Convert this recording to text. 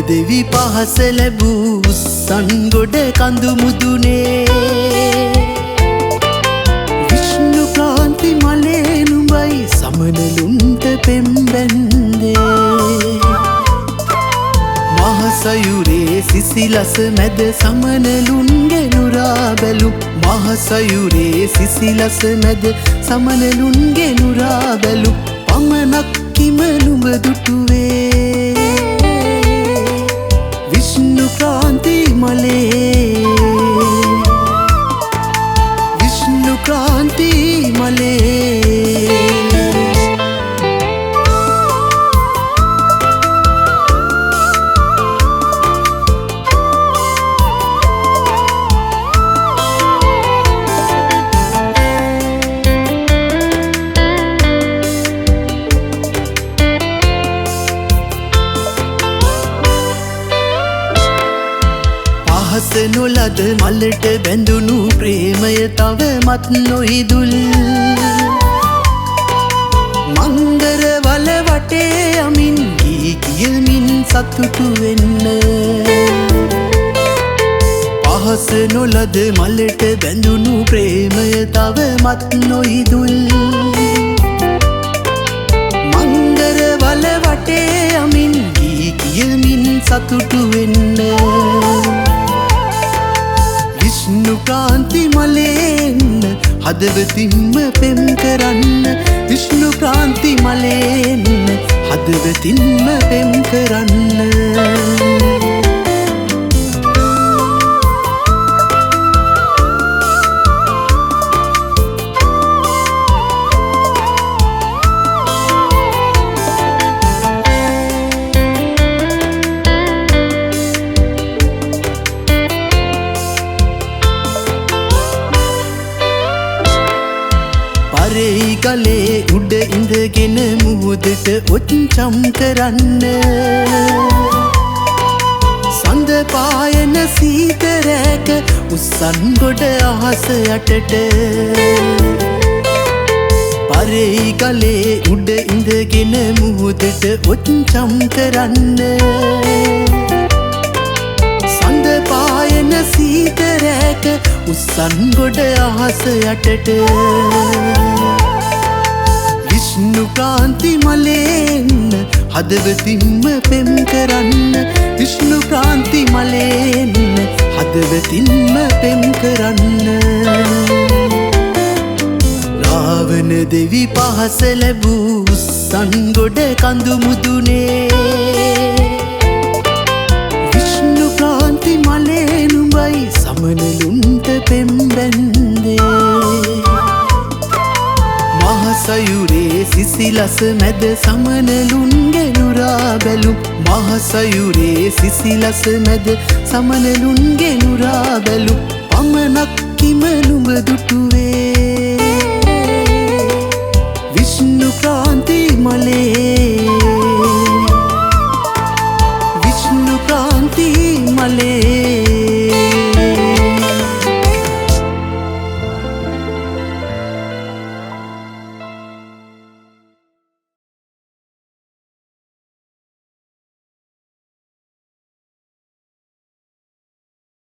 දෙවි පහස ලැබූ සන්ගොඩ කඳු මුදුනේ විෂ්ණු කාන්ති මලේ නුඹයි සමනලුන්ට පෙම්බැන්දේ මහසයුරේ සිසිලස මැද සමනලුන්ගේ නුරා බැලු මහසයුරේ සිසිලස මැද සමනලුන්ගේ නුරා බැලු පමනක් කිම නුඹ දුටුවේ විෂ්ණු ක්‍රාන්ති මලේ විෂ්ණු ක්‍රාන්ති මලේ පහස නොලද මලට බැඳුණු ප්‍රේමය තවමත් නොහිදුල් මංගර වල වටේ යමින් ගී කියමින් සතුටු වෙන්න පහස නොලද මලට බැඳුණු ප්‍රේමය තවමත් නොහිදුල් මංගර වල වටේ යමින් ගී කියමින් සතුටු වෙන්න විෂ්ණු ක්‍රාන්ති මලෙන් හදවතින්ම පෙම් කරන්න විෂ්ණු ක්‍රාන්ති මලෙන් හදවතින්ම පෙම් කරන්න පරෙහි ගලේ උඩ ඉඳගෙන මුහුදට ඔච්චම් කරන්න සඳ පායන සීතරෑක උස්සන් ගොඩ අහස යටට පරෙහි ගලේ උඩ ඉඳගෙන මුහුදට ඔච්චම් කරන්න සඳ පායන සීතරෑක උස්සන් ගොඩ අහස යටට විෂ්ණු ක්‍රාන්ති මලෙන් හදවතින්ම පෙම් කරන්න විෂ්ණු ක්‍රාන්ති මලෙන් හදවතින්ම පෙම් කරන්න රාවණ දෙවි පහස ලැබූ සන්ගොඩ කඳු මුදුනේ විෂ්ණු ක්‍රාන්ති මලේ නුඹයි සමනලුන්ට පෙම්බැන්දේ මහසයුරේ සිසිලස මැද සමනලුන්ගේ නුරා බැලු මහසයුරේ සිසිලස මැද සමනලුන්ගේ නුරා බැලු පමනක් කිම නුඹ දුටුවේ විෂ්ණු ක්‍රාන්ති මලේ